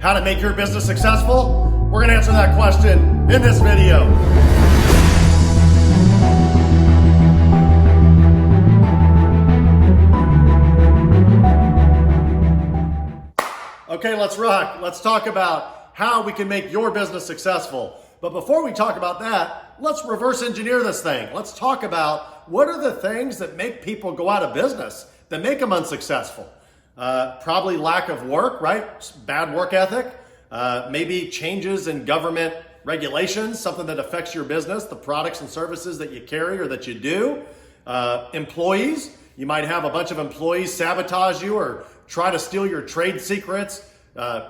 How to make your business successful? We're going to answer that question in this video. Okay, let's rock. Let's talk about how we can make your business successful. But before we talk about that, let's reverse engineer this thing. Let's talk about what are the things that make people go out of business, that make them unsuccessful. Probably lack of work, right? Bad work ethic. Maybe changes in government regulations, something that affects your business, the products and services that you carry or that you do. Employees. You might have a bunch of employees sabotage you or try to steal your trade secrets,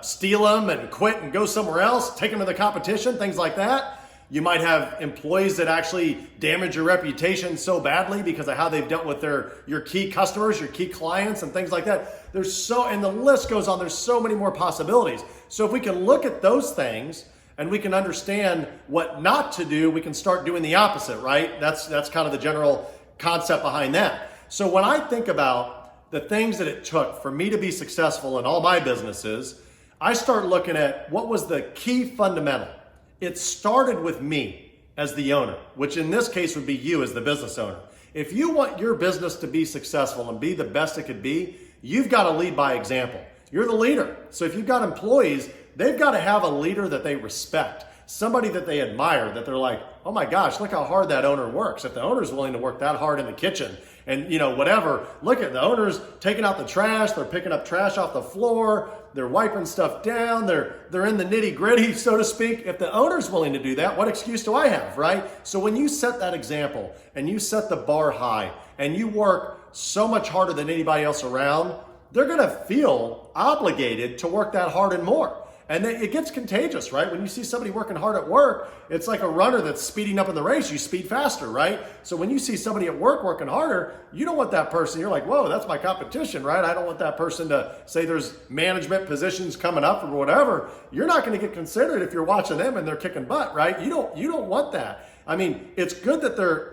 steal them and quit and go somewhere else, take them to the competition, things like that. You might have employees that actually damage your reputation so badly because of how they've dealt with your key customers, your key clients and things like that. And the list goes on. There's so many more possibilities. So if we can look at those things and we can understand what not to do, we can start doing the opposite, right? That's kind of the general concept behind that. So when I think about the things that it took for me to be successful in all my businesses, I start looking at what was the key fundamental. It started with me as the owner, which in this case would be you as the business owner. If you want your business to be successful and be the best it could be, you've got to lead by example. You're the leader. So if you've got employees, they've got to have a leader that they respect, somebody that they admire, that they're like, oh my gosh, look how hard that owner works. If the owner's willing to work that hard in the kitchen and whatever, look at the owner's taking out the trash, they're picking up trash off the floor, they're wiping stuff down, they're in the nitty gritty, so to speak. If the owner's willing to do that, what excuse do I have, right? So when you set that example and you set the bar high and you work so much harder than anybody else around, they're going to feel obligated to work that hard and more. And then it gets contagious, right? When you see somebody working hard at work, it's like a runner that's speeding up in the race. You speed faster, right? So when you see somebody at work working harder, you don't want that person. You're like, whoa, that's my competition, right? I don't want that person to say there's management positions coming up or whatever. You're not going to get considered if you're watching them and they're kicking butt, right? You don't want that. I mean, it's good that they're,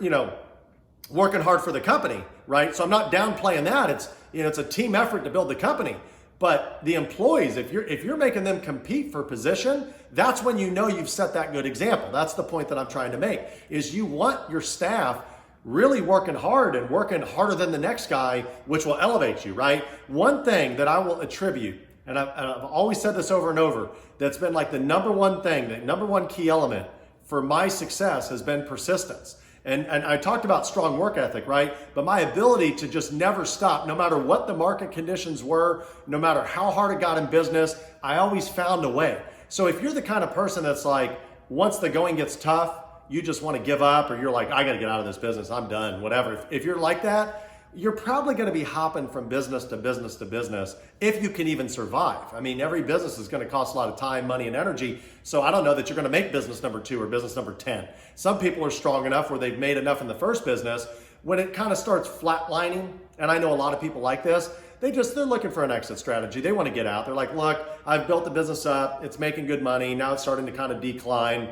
working hard for the company, right? So I'm not downplaying that. It's a team effort to build the company. But the employees, if you're making them compete for position, that's when you know you've set that good example. That's the point that I'm trying to make, is you want your staff really working hard and working harder than the next guy, which will elevate you, right? One thing that I will attribute, and I've always said this over and over, that's been like the number one thing, the number one key element for my success has been persistence. And I talked about strong work ethic, right? But my ability to just never stop, no matter what the market conditions were, no matter how hard it got in business, I always found a way. So if you're the kind of person that's like, once the going gets tough, you just want to give up, or you're like, I got to get out of this business, I'm done, whatever. If you're like that, you're probably going to be hopping from business to business to business if you can even survive. I mean, every business is going to cost a lot of time, money, and energy. So I don't know that you're going to make business number 2 or business number 10. Some people are strong enough where they've made enough in the first business. When it kind of starts flatlining, and I know a lot of people like this, they're looking for an exit strategy. They want to get out. They're like, look, I've built the business up. It's making good money. Now it's starting to kind of decline,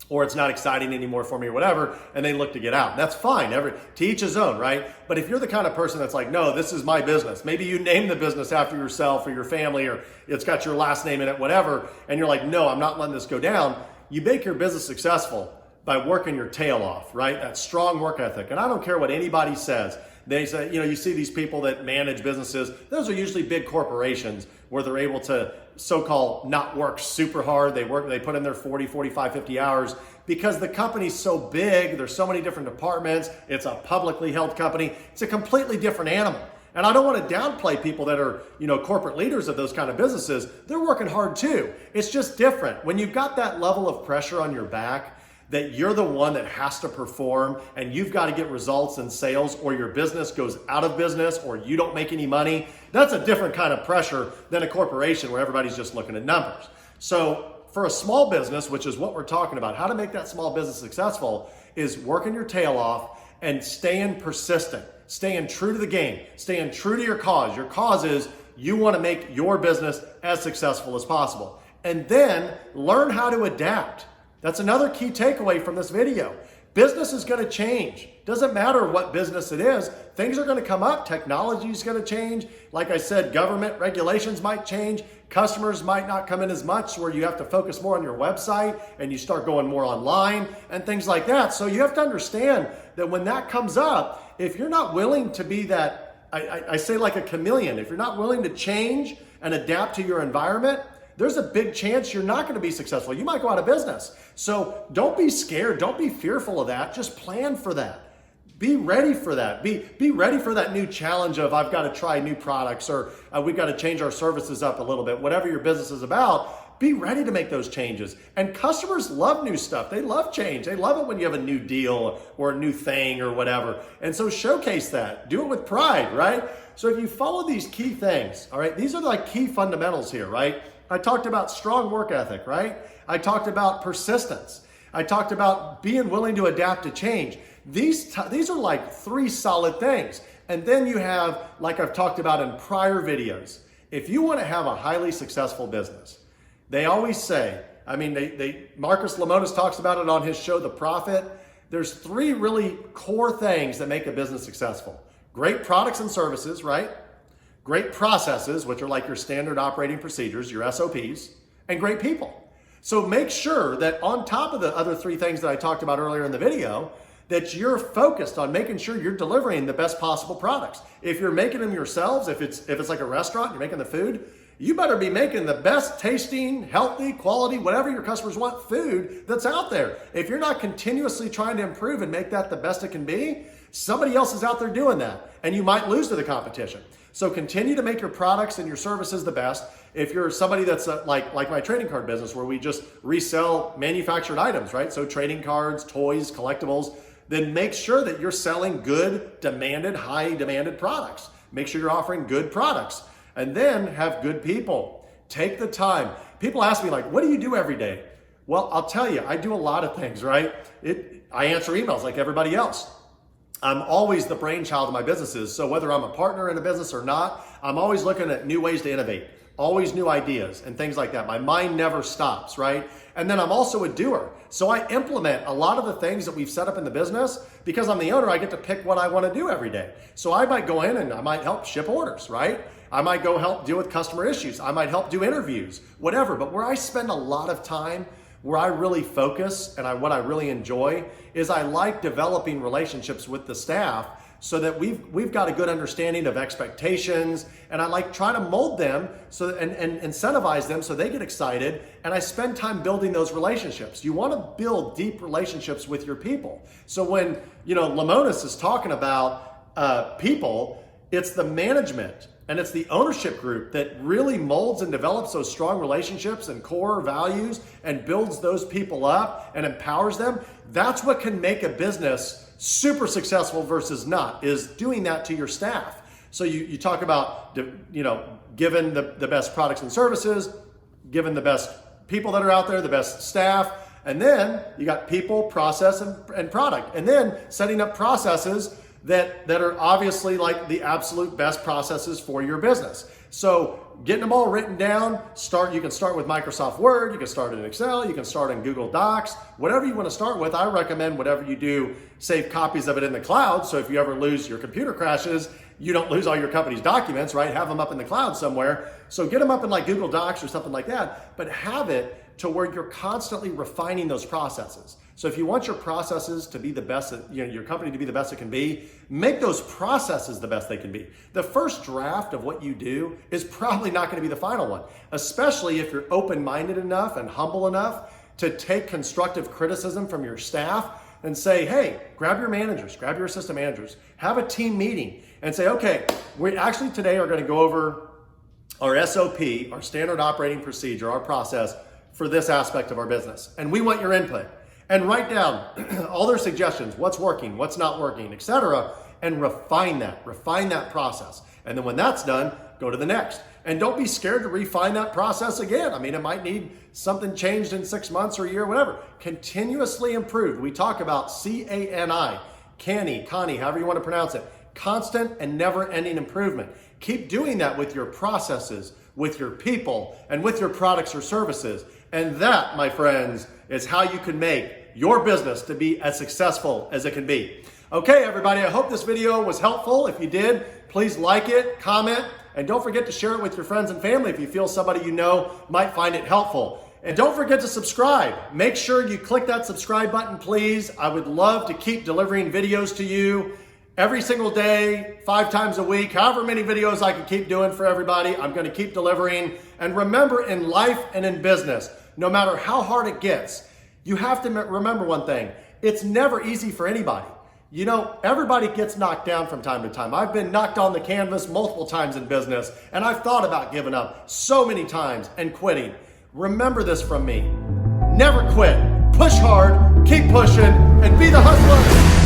or it's not exciting anymore for me or whatever, and they look to get out. That's fine, to each his own, right? But if you're the kind of person that's like, no, this is my business. Maybe you name the business after yourself or your family, or it's got your last name in it, whatever, and you're like, no, I'm not letting this go down. You make your business successful by working your tail off, right? That strong work ethic. And I don't care what anybody says. They say, you see these people that manage businesses, those are usually big corporations where they're able to so-called not work super hard. They put in their 40, 45, 50 hours because the company's so big. There's so many different departments. It's a publicly held company. It's a completely different animal. And I don't want to downplay people that are, corporate leaders of those kind of businesses. They're working hard too. It's just different. When you've got that level of pressure on your back, that you're the one that has to perform and you've got to get results in sales, or your business goes out of business, or you don't make any money. That's a different kind of pressure than a corporation where everybody's just looking at numbers. So for a small business, which is what we're talking about, how to make that small business successful is working your tail off and staying persistent, staying true to the game, staying true to your cause. Your cause is you want to make your business as successful as possible. And then learn how to adapt. That's another key takeaway from this video. Business is going to change. Doesn't matter what business it is. Things are going to come up. Technology is going to change. Like I said, government regulations might change. Customers might not come in as much, where you have to focus more on your website and you start going more online and things like that. So you have to understand that when that comes up, if you're not willing to be that, I say like a chameleon, if you're not willing to change and adapt to your environment, there's a big chance you're not going to be successful. You might go out of business. So don't be scared. Don't be fearful of that. Just plan for that. Be ready for that. Be ready for that new challenge of I've got to try new products, or we've got to change our services up a little bit. Whatever your business is about, be ready to make those changes. And customers love new stuff. They love change. They love it when you have a new deal or a new thing or whatever. And so showcase that. Do it with pride, right? So if you follow these key things, all right, these are like key fundamentals here, right? I talked about strong work ethic, right? I talked about persistence. I talked about being willing to adapt to change. These are like 3 solid things. And then you have, like I've talked about in prior videos, if you want to have a highly successful business, they always say, Marcus Lemonis talks about it on his show, The Profit. There's 3 really core things that make a business successful. Great products and services, right? Great processes, which are like your standard operating procedures, your SOPs, and great people. So make sure that on top of the other 3 things that I talked about earlier in the video, that you're focused on making sure you're delivering the best possible products. If you're making them yourselves, if it's like a restaurant, you're making the food, you better be making the best tasting, healthy, quality, whatever your customers want food that's out there. If you're not continuously trying to improve and make that the best it can be, somebody else is out there doing that, and you might lose to the competition. So continue to make your products and your services the best. If you're somebody that's like my trading card business, where we just resell manufactured items, right? So trading cards, toys, collectibles, then make sure that you're selling good, demanded, high demanded products. Make sure you're offering good products, and then have good people. Take the time. People ask me like, what do you do every day? Well, I'll tell you, I do a lot of things, right? I answer emails like everybody else. I'm always the brainchild of my businesses. So whether I'm a partner in a business or not, I'm always looking at new ways to innovate, always new ideas and things like that. My mind never stops, right? And then I'm also a doer. So I implement a lot of the things that we've set up in the business. Because I'm the owner, I get to pick what I want to do every day. So I might go in and I might help ship orders, right? I might go help deal with customer issues. I might help do interviews, whatever. But where I spend a lot of time, where I really focus and what I really enjoy, is I like developing relationships with the staff, so that we've got a good understanding of expectations, and I like trying to mold them and incentivize them so they get excited, and I spend time building those relationships. You want to build deep relationships with your people. So when Lemonis is talking about people, it's the management and it's the ownership group that really molds and develops those strong relationships and core values and builds those people up and empowers them. That's what can make a business super successful versus not, is doing that to your staff. So you talk about, giving the best products and services, giving the best people that are out there, the best staff, and then you got people, process, and product. And then setting up processes that are obviously like the absolute best processes for your business. So getting them all written down, you can start with Microsoft Word, you can start in Excel, you can start in Google Docs, whatever you want to start with. I recommend whatever you do, save copies of it in the cloud. So if you ever lose, your computer crashes, you don't lose all your company's documents, right? Have them up in the cloud somewhere. So get them up in like Google Docs or something like that, but have it to where you're constantly refining those processes. So if you want your processes to be the best, your company to be the best it can be, make those processes the best they can be. The first draft of what you do is probably not going to be the final one, especially if you're open-minded enough and humble enough to take constructive criticism from your staff and say, hey, grab your managers, grab your assistant managers, have a team meeting and say, okay, we actually today are going to go over our SOP, our standard operating procedure, our process for this aspect of our business. And we want your input. And write down all their suggestions, what's working, what's not working, etc., and refine that process. And then when that's done, go to the next. And don't be scared to refine that process again. I mean, it might need something changed in 6 months or a year, whatever. Continuously improved. We talk about CANI, Connie, however you want to pronounce it. Constant and never-ending improvement. Keep doing that with your processes, with your people, and with your products or services. And that, my friends, is how you can make your business to be as successful as it can be. Okay, everybody, I hope this video was helpful. If you did, please like it, comment, and don't forget to share it with your friends and family if you feel somebody you know might find it helpful. And don't forget to subscribe. Make sure you click that subscribe button, please. I would love to keep delivering videos to you every single day, 5 times a week, however many videos I can keep doing for everybody. I'm going to keep delivering. And remember, in life and in business, no matter how hard it gets, you have to remember one thing. It's never easy for anybody. You know, everybody gets knocked down from time to time. I've been knocked on the canvas multiple times in business, and I've thought about giving up so many times and quitting. Remember this from me. Never quit. Push hard, keep pushing, and be the hustler.